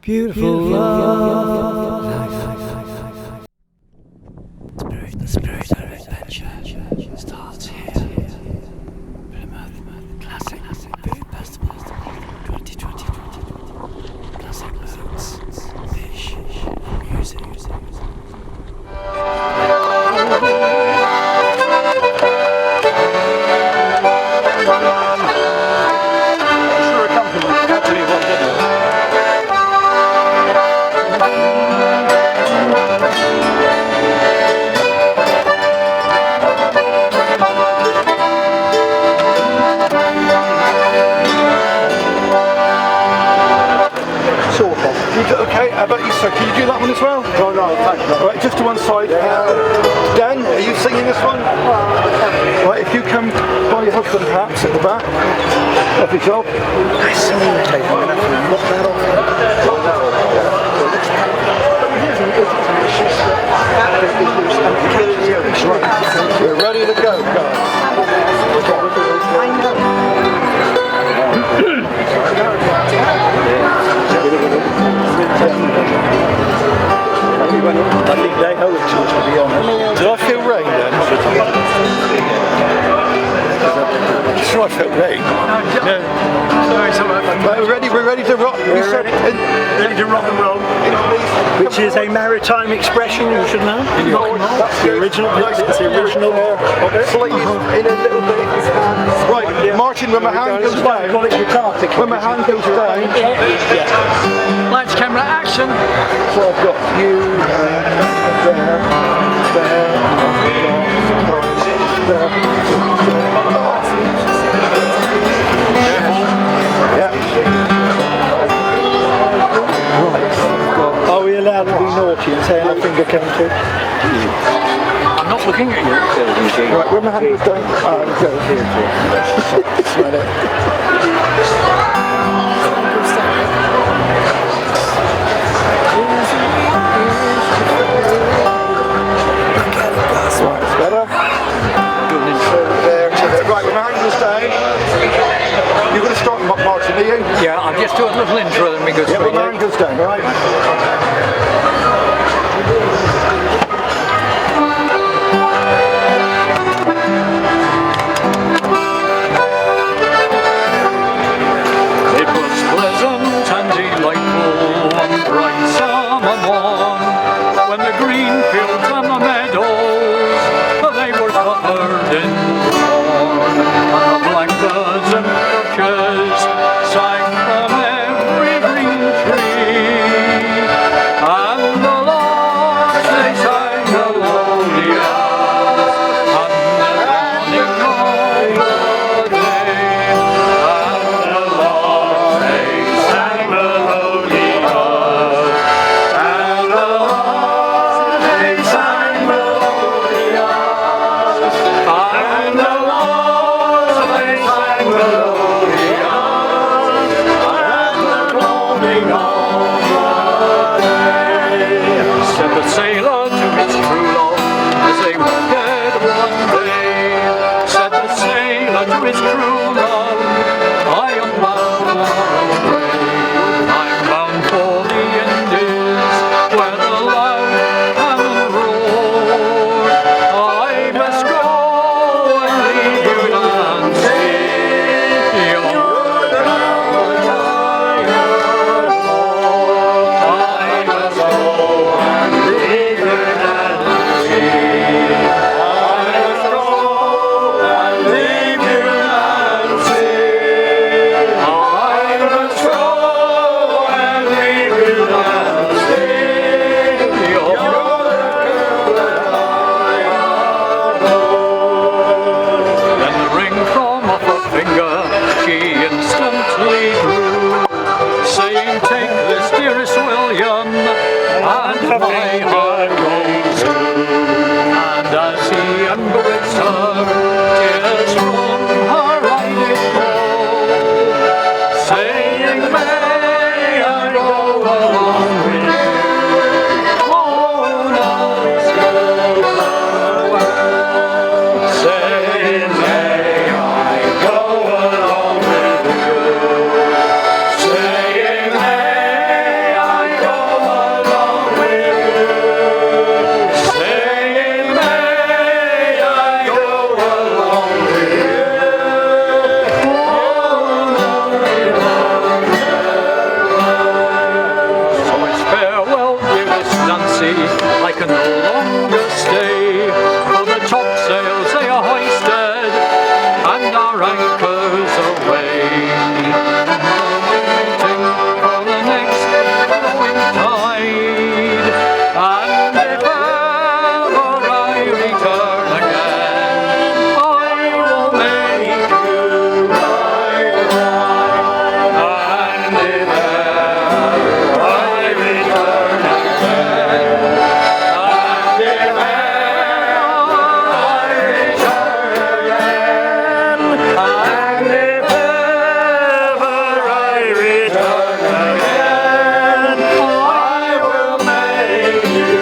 Beautiful love. The spirit of adventure starts here. Plymouth Classic Food Festival 2020. Classic foods, fish, music. Okay, how about you, sir? Can you do that one as well? No, thank you. Right, just to one side. Dan, are you singing this one? Right, if you come by your husband perhaps at the back. Lovely job. Nice singing tape. I'm going to have to knock that off. Right, we're ready to go, guys. I know. I think they hold it to be honest. Did I feel rain then? I'm sure I felt rain. No. Right, we're ready to rock. Ready to rock and roll. Which is a maritime expression, you should know. That's the original. It's the original. Sleeve in a little bit. Right, Martin, when my hand goes down. When my hand goes down. Lights, camera, action. So I've got you Are we allowed to be naughty and say our finger came to? I'm not looking at you. Right, when my hand goes down. Right, when my hand goes down, you're going to start Martin, are you? Yeah, I'll just do a little intro and we go straight. When my hand goes down, right? can no longer stay, for the topsails they are hoisted, and our anchors aweigh. Waiting for the next flowing tide, and if ever I return again, I will make you mine. And if ever I return again, and if ever I return again, and if ever I return again, I will make you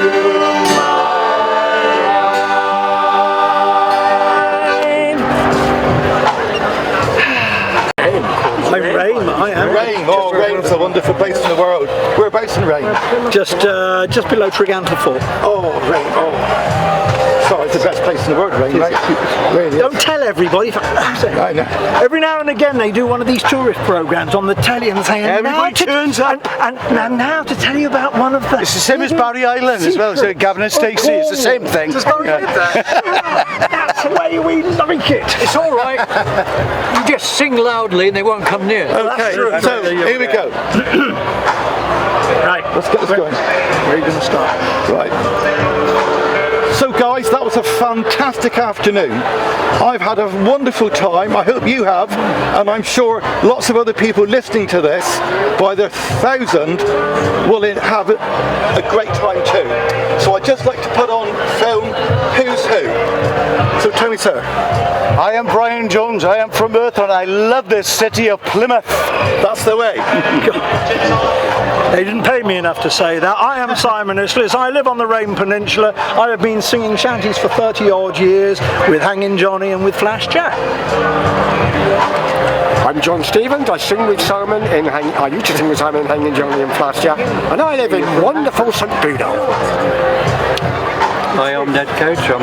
I am. Rame, oh, Rame's a wonderful place in the world. Whereabouts in Rame? Just below Tregantle Fort. Oh, Rame, oh. Sorry, it's the best place in the world, Rame, mate. Really Don't is. tell everybody. I know. Every now and again they do one of these tourist programs on the telly and say, Everybody turns up. And now to tell you about one of the... It's the same as Barry Island as well, so Gavin and Stacey, it's the same thing. That's the way we like it. It's all right. You just sing loudly and they won't come near. Okay, so here we go. Right, Let's get this going. where are you going to start? Right. So guys, that was a fantastic afternoon. I've had a wonderful time. I hope you have, and I'm sure lots of other people listening to this by the thousand will have a great time too. So I'd just like to put on film Who's Who. So tell me, sir. I am Brian Jones, I am from Earth, and I love this city of Plymouth. That's the way. They didn't pay me enough to say that. I am Simon Islis. I live on the Rame Peninsula. I have been singing shanties for 30 odd years with Hanging Johnny and with Flash Jack. I'm John Stevens. I sing with Simon I used to sing with Simon in Hanging Johnny and Flash Jack, and I live in wonderful St Bedo. Hi, I'm Ned Coach. I'm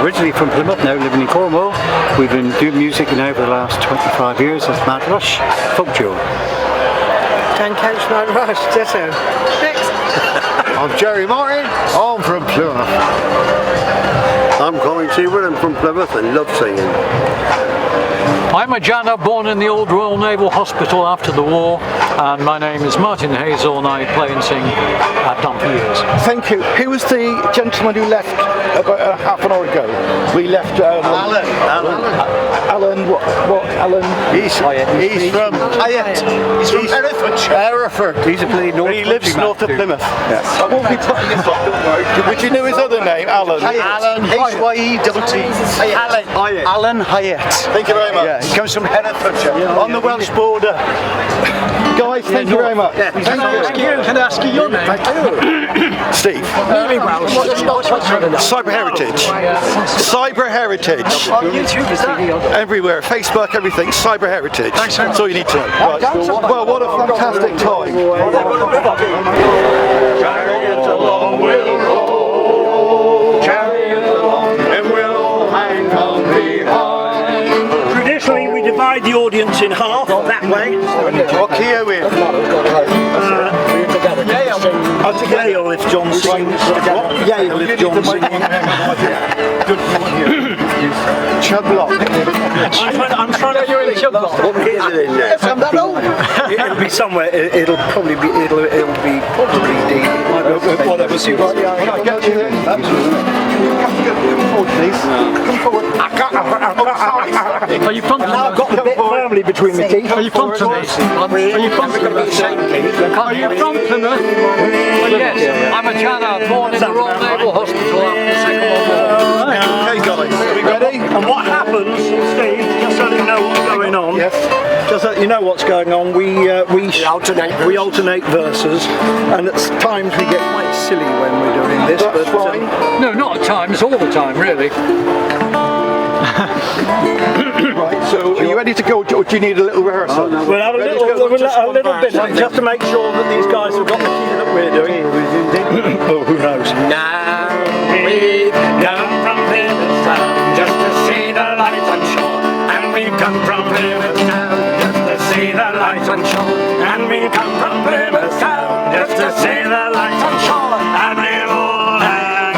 originally from Plymouth, now living in Cornwall. We've been doing music now for the last 25 years as Mad Rush, folk duo. Dan Coach, Mad Rush, Ditto. Next. I'm Jerry Martin. I'm from Plymouth. I'm Colin Seward. I'm from Plymouth and love singing. I'm a Jana born in the old Royal Naval Hospital after the war, and my name is Martin Hazel and I play and sing. I've done for years. Thank you. Who was the gentleman who left about half an hour ago? We left Alan. Alan, what Alan? He's from Hyatt. He's from Hereford. He's a bloody North. He lives north of Plymouth. Yes. I won't be putting this up, don't worry. Would you know his other name? Alan. Alan H-Y-E-T-T. Alan Hyatt. Thank you very much. Yeah, he comes from Herefordshire, on the Welsh border. Guys, thank you very much. Thank you. Can I ask you your name? Steve. Cyber Heritage. Cyber Heritage. Everywhere. Facebook, everything. Cyber Heritage. That's all you need to know. Right. Well, what a fantastic time. Chariot along we'll roll, chariot along and we'll hang on behind. Traditionally, we divide the audience in half, that way. What key are we in? Yale if John sings. Yale if John sings. Chublock. I'm trying to... You're in Chublock. Yes, I'm that old. It'll be somewhere. It'll probably be D. Whatever suits. Can I get you in? Absolutely. Come forward, please. Come forward. Are you from Now I've got the bit firmly between my teeth. Are you from Plymouth? Are you from Plymouth? Are you from Plymouth? Well, yes, I'm a Jana born in the Royal Naval Hospital after the Second World War. Okay, guys. Are we ready? And what happens, Steve, just so you know what's going on, Yes. just so you know what's going on, we alternate verses, and at times we get quite silly when we're doing this. That's but, fine. No, not at times, all the time, really. Right, so are you ready to go, or do you need a little rehearsal? We'll have a little bit, just to make sure that these guys have got the key that we're doing. Oh, who knows? Now we've come from Plymouth Town just to see the lights on shore, and we've come from Plymouth Town just to see the lights on shore, and we've come from Plymouth Town just to see the lights on shore, and we'll all hang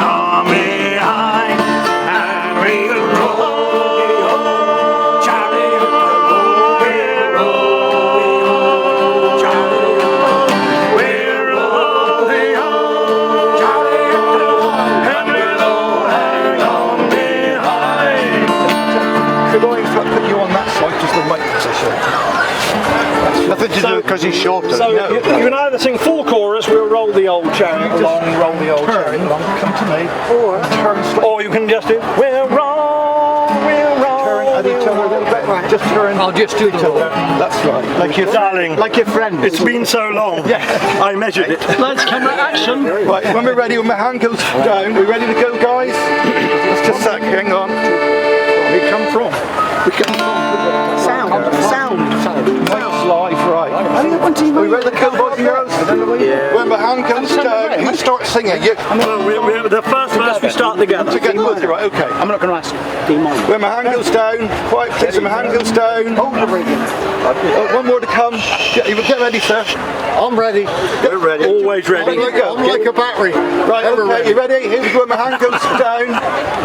shorter. So you can either sing full chorus, we'll roll the old chariot along, roll the old chariot along. Come to me. Or you can just do, we'll roll, we'll roll. Turn at each other a little bit. Just turn. I'll just do each other. That's right. Like your darling. Like your friend. It's been so long. Yeah. I measured it. Lights, camera, action. Right, when we're ready, when my hand goes down, we ready to go, guys? Let's just a sec, hang on. Where we come from? We come from sound. Mike's live, right. Are we ready to go, boys and girls? Yeah. When my hand comes down, you start singing. Well, the first verse we start together. Together with you, right? Okay. I'm not going to ask. D minor. When my hand goes down, quiet please, when my hand goes down. One more to come. Get ready, sir. I'm ready. We're ready. Always ready. Here we go. I'm like a battery. Right, okay, you ready? Here we go. When my hand goes down.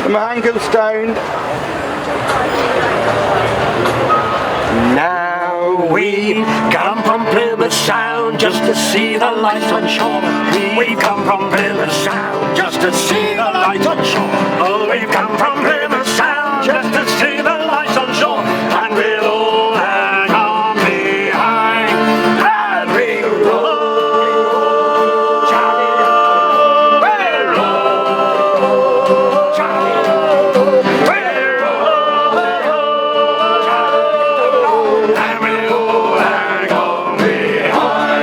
When my hand goes down. Now we come from Plymouth Sound just to see the lights on shore. We've come from Plymouth Sound just to see the lights on shore. Oh, we've come from Plymouth Sound just to see the lights on shore. And we'll all hang on behind and we roll. We'll roll. And we'll all hang on behind.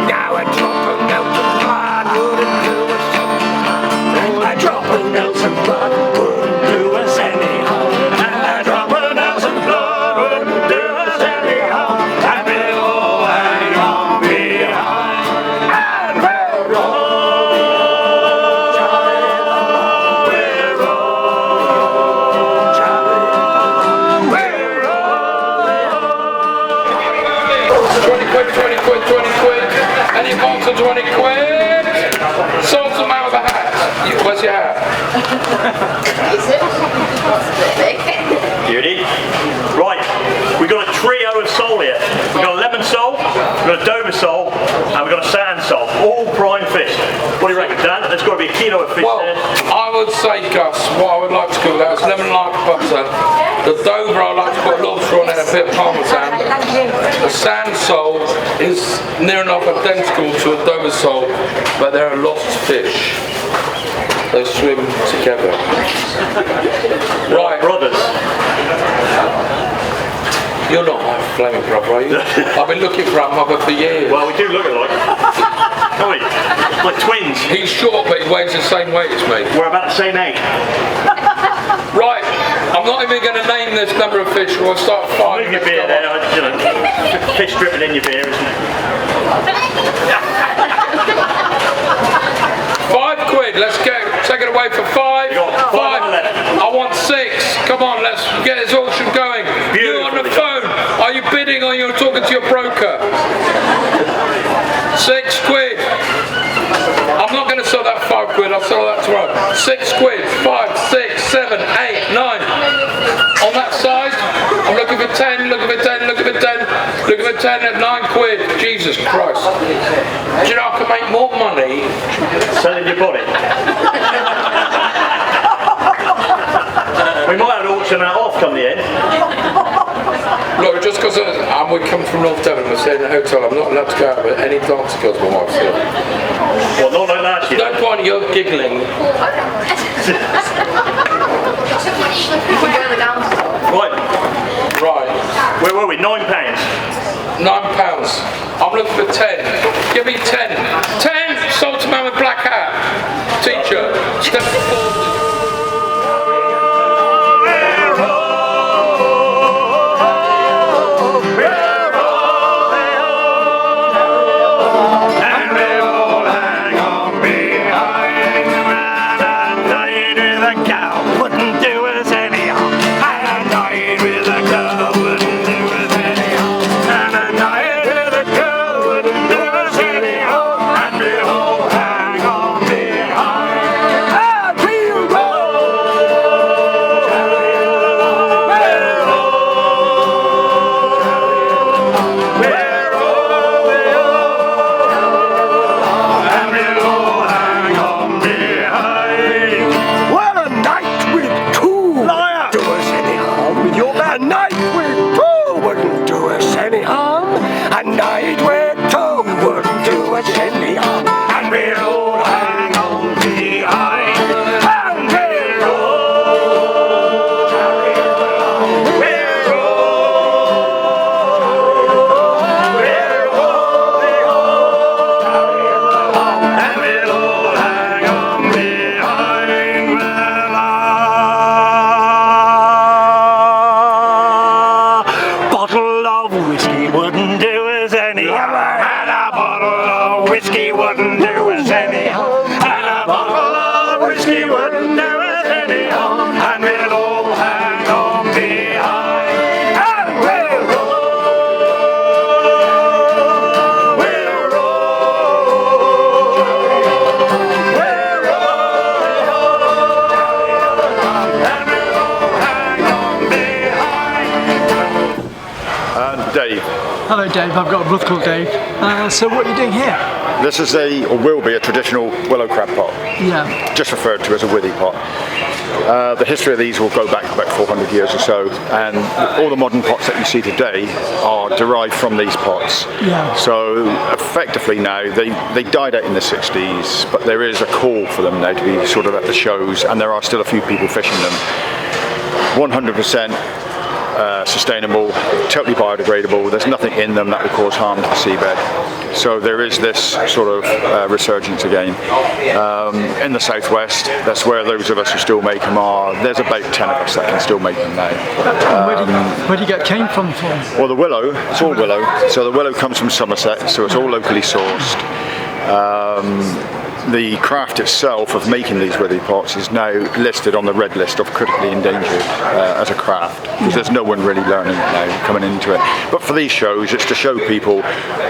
Now a drop of Nelson blood wouldn't do us any harm. A drop of Nelson blood wouldn't do us any harm. And a drop of Nelson blood wouldn't do us any harm. And we'll all hang on behind. And we'll roll. We'll roll. We'll roll. 20 quid, 20 quid, 20 quid. Any marks on 20 quid? Sold some out of the hat. Where's your hat? Beauty. Right, we've got a trio of soul here. We've got a lemon soul, we've got a Dover soul, and we've got a sand soul. All prime fish. What do you reckon, Dan? There's got to be a kilo of fish Well, there. I would say, Gus, what I would like to call that is lemon like butter. The Dover I like to put lobster on and a bit of parmesan. The sand sole is near enough identical to a Dover sole, but they're a lost fish. They swim together. Right. Brothers. You're not my flaming brother, are you? I've been looking for our mother for years. Well, we do look alike. Don't we? Like twins. He's short, but he weighs the same weight as me. We're about the same age. Right, I'm not even going to name this number of fish, or I'll start firing. Move your beer there, you know, fish dripping in your beer, isn't it? 5 quid, let's go. Take it away for 5. Five. I want 6. Come on, let's get this auction going. You're on the phone. Are you bidding or you're talking to your broker? 6 quid. I'm not going to sell that 5 quid. I'll sell that tomorrow. 6 quid. 5, 6, 7, 8, 9. On that side, I'm looking for 10. Looking for 10. Looking for 10. Looking for 10 at 9 quid. Jesus Christ. Do you know I can make more money selling your body? We might have to auction that off come the end. Look, just because we come from North Devon, we're staying in a hotel, I'm not allowed to go out with any dance girls my wife's here. Well, not like that, No point you're giggling. Right. Right. Where were we? £9. £9. I'm looking for 10. Give me 10. 10! Sold to man with black hat. Teacher. Step forward. whiskey wouldn't do us any harm. And a bottle of whiskey wouldn't do us any harm. And we'll all hang on behind. And we'll roll, we'll roll, we'll roll, and we'll all hang on behind. And Dave. Hello Dave, I've got a brother called Dave. So what are you doing here? This is or will be a traditional willow crab pot. Yeah. Just referred to as a withy pot. The history of these will go back about 400 years or so, and all the modern pots that you see today are derived from these pots. Yeah. So effectively now, they died out in the 60s, but there is a call for them now to be sort of at the shows, and there are still a few people fishing them. 100% sustainable, totally biodegradable. There's nothing in them that will cause harm to the seabed. So there is this sort of resurgence again. In the southwest, that's where those of us who still make them are. There's about 10 of us that can still make them now. Where do you get cane from? Well, the willow, it's all willow. So the willow comes from Somerset, so it's all locally sourced. The craft itself of making these withy pots is now listed on the red list of critically endangered as a craft, because there's no one really learning it now, coming into it. But for these shows, it's to show people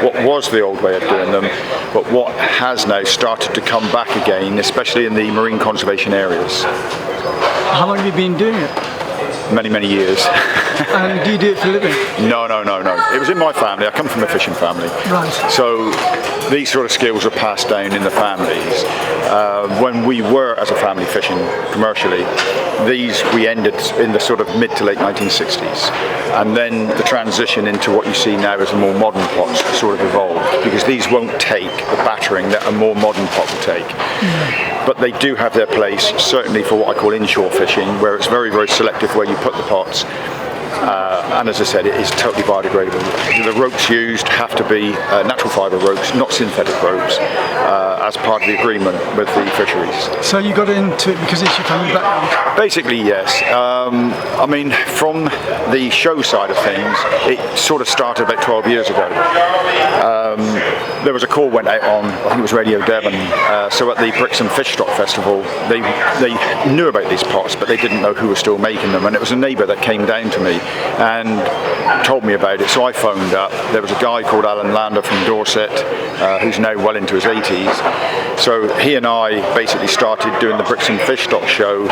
what was the old way of doing them, but what has now started to come back again, especially in the marine conservation areas. How long have you been doing it? Many, many years. And do you do it for a living? No. It was in my family. I come from a fishing family. Right. So these sort of skills are passed down in the families. When we were, as a family, fishing commercially, we ended in the sort of mid to late 1960s. And then the transition into what you see now as a more modern pots sort of evolved, because these won't take the battering that a more modern pot will take. But they do have their place, certainly for what I call inshore fishing, where it's very, very selective where you put the pots. And as I said, it is totally biodegradable. The ropes used have to be natural fibre ropes, not synthetic ropes, as part of the agreement with the fisheries. So you got into it because it's your family background? Basically, yes. I mean, from the show side of things, it sort of started about 12 years ago. There was a call went out on, I think it was Radio Devon, so at the Brixham Fish Stock Festival, they knew about these pots, but they didn't know who was still making them, and it was a neighbour that came down to me and told me about it, so I phoned up. There was a guy called Alan Lander from Dorset, who's now well into his 80s, so he and I basically started doing the Brixham Fish Stock Show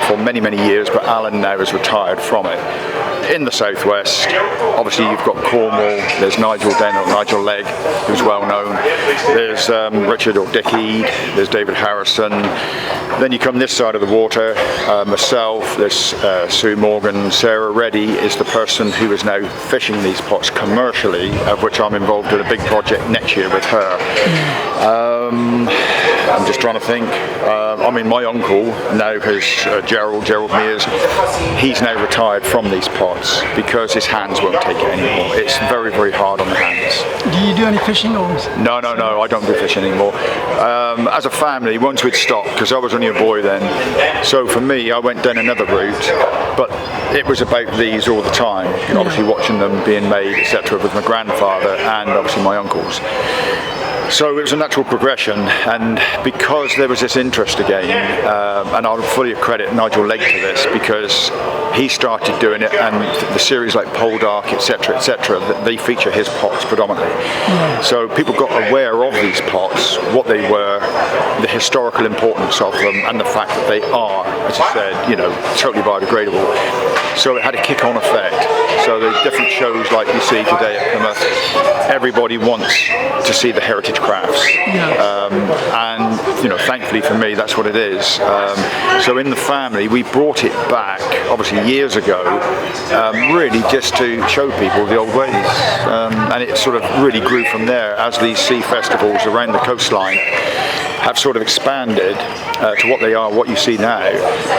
for many, many years, but Alan now has retired from it. In the southwest, obviously you've got Cornwall, there's Nigel Dennell, Nigel Legg, who's well known, there's Richard or Dick Eade, there's David Harrison, then you come this side of the water, myself, there's Sue Morgan. Sarah Reddy is the person who is now fishing these pots commercially, of which I'm involved in a big project next year with her. I'm just trying to think. I mean, my uncle now has Gerald Mears. He's now retired from these pots because his hands won't take it anymore. It's very, very hard on the hands. Do you do any fishing or? No, I don't do fishing anymore. As a family, once we'd stopped, because I was only a boy then, so for me, I went down another route, but it was about these all the time, obviously watching them being made, etc., with my grandfather and obviously my uncles. So it was a natural progression, and because there was this interest again, and I'll fully credit Nigel Legg to this, because he started doing it, and the series like Pole Dark, etc., they feature his pots predominantly. So people got aware of these pots, what they were, the historical importance of them, and the fact that they are, as I said, totally biodegradable. So it had a kick-on effect. So the different shows like you see today at Plymouth, everybody wants to see the heritage crafts, and thankfully for me that's what it is. So in the family we brought it back obviously years ago, really just to show people the old ways, and it sort of really grew from there as these sea festivals around the coastline have sort of expanded to what they are, what you see now.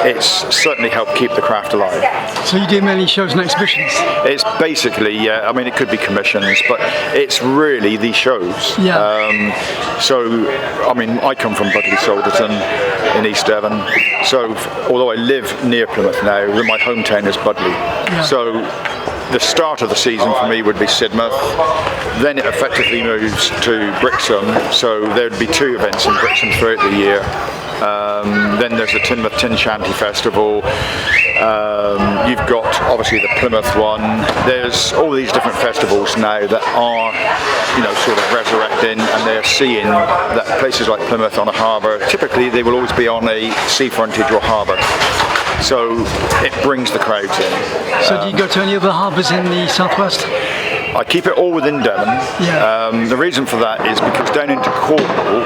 It's certainly helped keep the craft alive. So you do many shows and exhibitions? It's basically, I mean, it could be commissions, but it's really these shows. So, I mean, I come from Budley Salderton in East Devon, so although I live near Plymouth now, my hometown is Budley. So the start of the season for me would be Sidmouth. Then it effectively moves to Brixham, so there'd be 2 events in Brixham throughout the year. Then there's the Teignmouth Tin Shanty Festival. You've got obviously the Plymouth one. There's all these different festivals now that are, sort of resurrecting, and they're seeing that places like Plymouth on a harbour, typically they will always be on a sea frontage or harbour. So it brings the crowds in. So do you go to any other harbours in the southwest? I keep it all within Devon. Yeah. The reason for that is because down into Cornwall,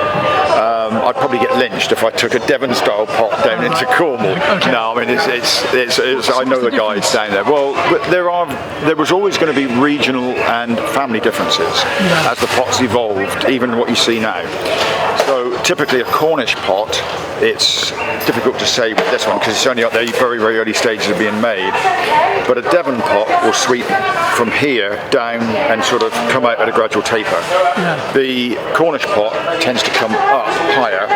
I'd probably get lynched if I took a Devon-style pot down into Cornwall. Okay. No, I mean it's I know the guys down there. Well, but there was always going to be regional and family differences as the pots evolved, even what you see now. So typically a Cornish pot, it's difficult to say with this one because it's only at the very, very early stages of being made. But a Devon pot will sweep from here down and sort of come out at a gradual taper. The Cornish pot tends to come up higher,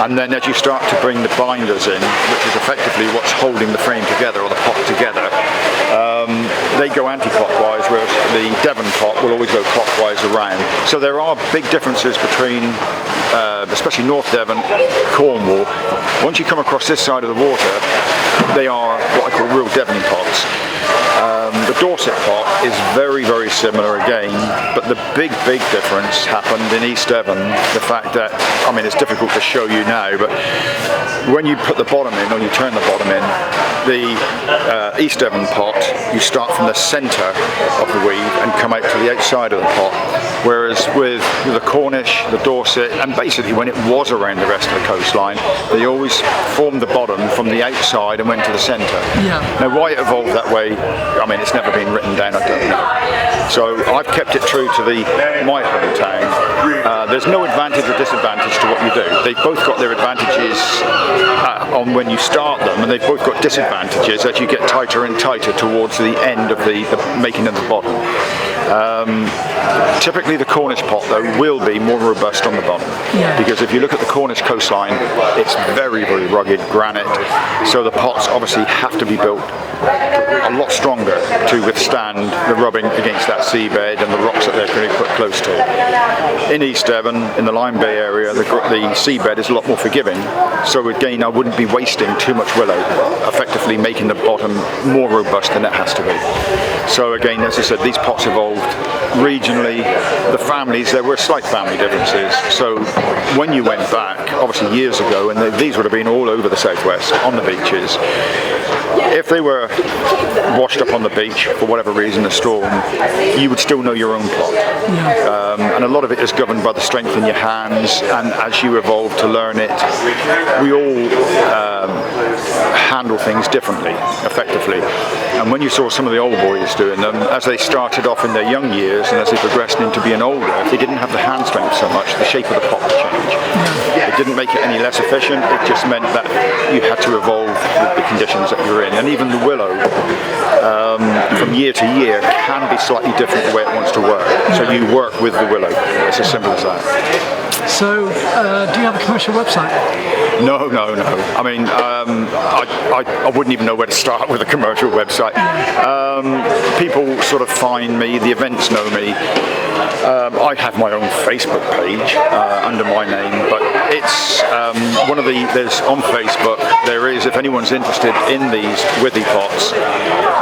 and then as you start to bring the binders in, which is effectively what's holding the frame together or the pot together, they go anti-clockwise, whereas the Devon pot will always go clockwise around. So there are big differences between especially North Devon, Cornwall. Once you come across this side of the water, they are what I call real Devon pots. The Dorset pot is very, very similar again, but the big difference happened in East Devon. The fact that, I mean, it's difficult to show you now, but when you put the bottom in, or you turn the bottom in, the East Devon pot, you start from the centre of the weave and come out to the outside of the pot. Whereas with the Cornish, the Dorset, and basically when it was around the rest of the coastline, they always formed the bottom from the outside and went to the centre. Now why it evolved that way, I mean, it's never been written down, I don't know. So I've kept it true to my hometown. There's no advantage or disadvantage to what you do. They've both got their advantages on when you start them, and they've both got disadvantages as you get tighter and tighter towards the end of the making of the bottom. Typically the Cornish pot though will be more robust on the bottom, because if you look at the Cornish coastline, it's very, very rugged granite, so the pots obviously have to be built a lot stronger to withstand the rubbing against that seabed and the rocks that they're going to put close to. In East Devon, in the Lyme Bay area, the seabed is a lot more forgiving, so again I wouldn't be wasting too much willow, effectively making the bottom more robust than it has to be. So again, as I said, these pots evolved regionally. The families, there were slight family differences, so when you went back, obviously years ago, and these would have been all over the southwest, on the beaches, if they were washed up on the beach for whatever reason, a storm, you would still know your own pot. And a lot of it is governed by the strength in your hands, and as you evolve to learn it, we all handle things differently, effectively. And when you saw some of the old boys doing them, as they started off in their young years and as they progressed into being older, if they didn't have the hand strength so much, the shape of the pot would change. It didn't make it any less efficient, it just meant that you had to evolve with the conditions that you're in. And even the willow, from year to year, can be slightly different the way it wants to work. So you work with the willow. It's as simple as that. So, do you have a commercial website? No. I mean, I wouldn't even know where to start with a commercial website. People sort of find me, the events know me. I have my own Facebook page under my name, but it's there's on Facebook, there is, if anyone's interested in these withy pots,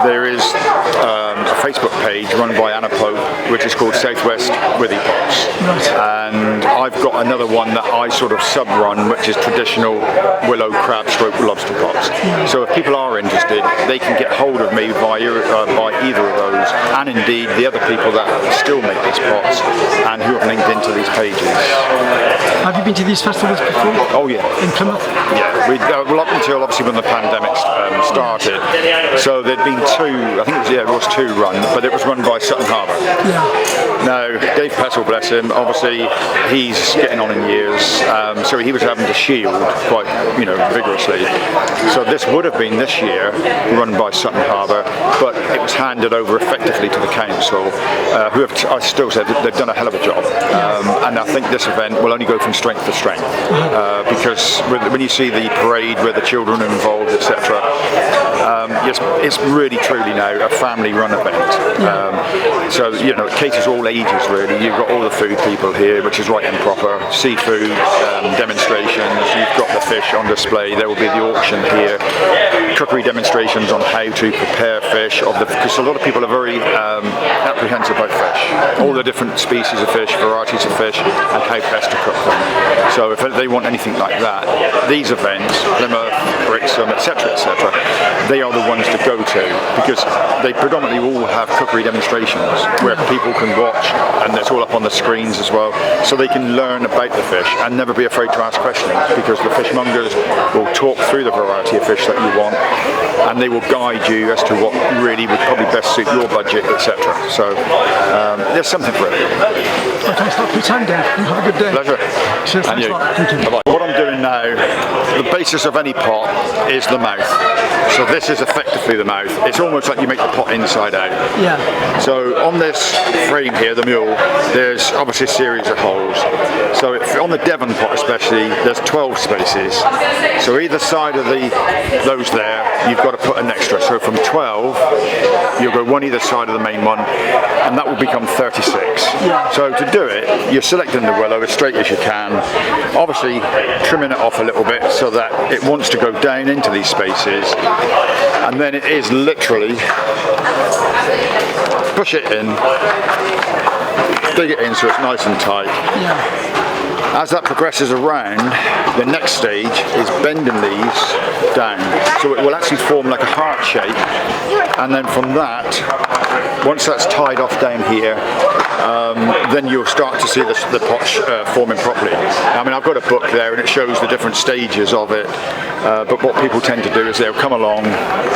there is a Facebook page run by Anna Pope, which is called Southwest Withy Pots. And I've got another one that I sort of sub-run, which is traditional willow crab stroke lobster pots. So if people are interested, they can get hold of me by either of those, and indeed the other people that still make these pots and who have linked into these pages. Have you been to these festivals before? Oh yeah. In Plymouth? Yeah, well up until obviously when the pandemic started. So there'd been two, I think it was two run, but it was run by Sutton Harbour. Now, Dave Pessel, bless him, obviously he's getting on in years, so he was having to shield quite, vigorously. So this would have been this year run by Sutton Harbour, but it was handed over effectively to the council, who have, I still said, they've done a hell of a job. And I think this event will only go from strength for strength, because when you see the parade where the children are involved, etc., it's really truly now a family-run event. So you know, it caters all ages really. You've got all the food people here, which is right and proper. Seafood demonstrations. You've got the fish on display. There will be the auction here. Cookery demonstrations on how to prepare fish, because a lot of people are very apprehensive about fish. All the different species of fish, varieties of fish, and how best to cook them. So if they want anything like that, these events, Plymouth, Brixham, etc., they are the ones to go to, because they predominantly all have cookery demonstrations where people can watch, and it's all up on the screens as well, so they can learn about the fish and never be afraid to ask questions, because the fishmongers will talk through the variety of fish that you want, and they will guide you as to what really would probably best suit your budget, etc. So there's something for it. Well, thanks a lot for your time, Dan. You have a good day. Pleasure. Cheers, and thanks you. a lot. Thank you. Bye-bye. What I'm doing now, the basis of any pot is the mouth. So this is effectively the mouth. It's almost like you make the pot inside out. Yeah. So on this frame here, the mule, there's obviously a series of holes. So on the Devon pot especially, there's 12 spaces. So either side of those there, you've got to put an extra. So from 12, you'll go one either side of the main one, and that will become 36. Yeah. So to do it, you're selecting the willow as straight as you can, obviously trimming it off a little bit so that it wants to go down into these spaces, and then it is literally push it in, dig it in so it's nice and tight. Yeah. As that progresses around, the next stage is bending these down. So it will actually form like a heart shape, and then from that, once that's tied off down here, then you'll start to see the pot forming properly. I mean, I've got a book there and it shows the different stages of it, but what people tend to do is they'll come along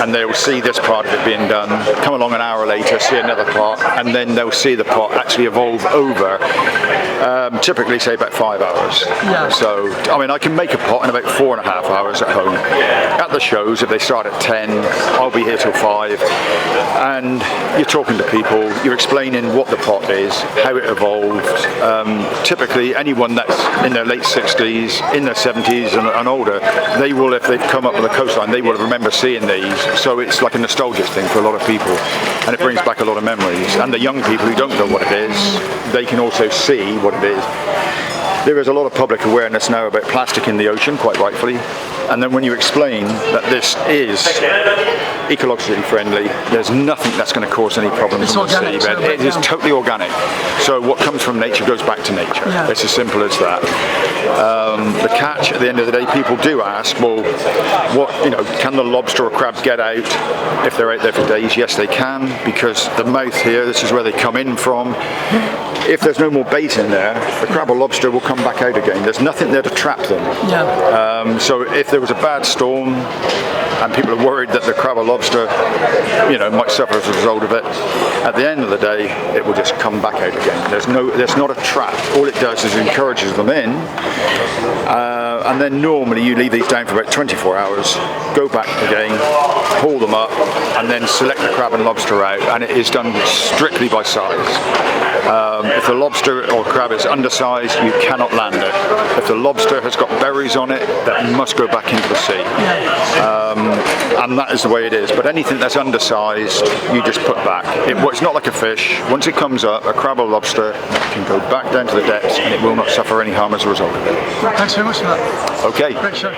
and they'll see this part of it being done, come along an hour later, see another part, and then they'll see the pot actually evolve over, typically say about 5 hours. Yeah. So, I mean, I can make a pot in about 4.5 hours at home. At the shows, if they start at 10, I'll be here till 5, and you're talking to people, you're explaining what the pot is, how it evolved. Typically, anyone that's in their late 60s, in their 70s and older, they will, if they've come up with a coastline, they will remember seeing these. So it's like a nostalgic thing for a lot of people, and it brings back a lot of memories. And the young people who don't know what it is, they can also see what it is. There is a lot of public awareness now about plastic in the ocean, quite rightfully, and then when you explain that this is ecologically friendly, there's nothing that's going to cause any problems on the seabed. It is totally organic. So what comes from nature goes back to nature. Yeah. It's as simple as that. The catch, at the end of the day, people do ask, well, can the lobster or crab get out if they're out there for days? Yes, they can, because the mouth here, this is where they come in from. If there's no more bait in there, the crab or lobster will come back out again. There's nothing there to trap them. Yeah. So if there was a bad storm and people are worried that the crab or lobster, might suffer as a result of it, at the end of the day, it will just come back out again. There's not a trap. All it does is encourages them in, and then normally you leave these down for about 24 hours, go back again, pull them up, and then select the crab and lobster out, and it is done strictly by size. If the lobster or crab is undersized, you cannot land it. If the lobster has got berries on it, that must go back into the sea. And that is the way it is. But anything that's undersized, you just put back. It's not like a fish. Once it comes up, a crab or lobster can go back down to the depths and it will not suffer any harm as a result of it. Thanks very much for that. Okay. Great show.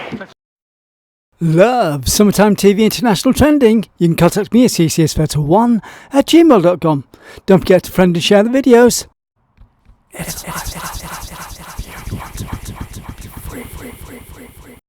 Love Summertime TV International Trending. You can contact me at ccsfetter1@gmail.com. Don't forget to friend and share the videos. It's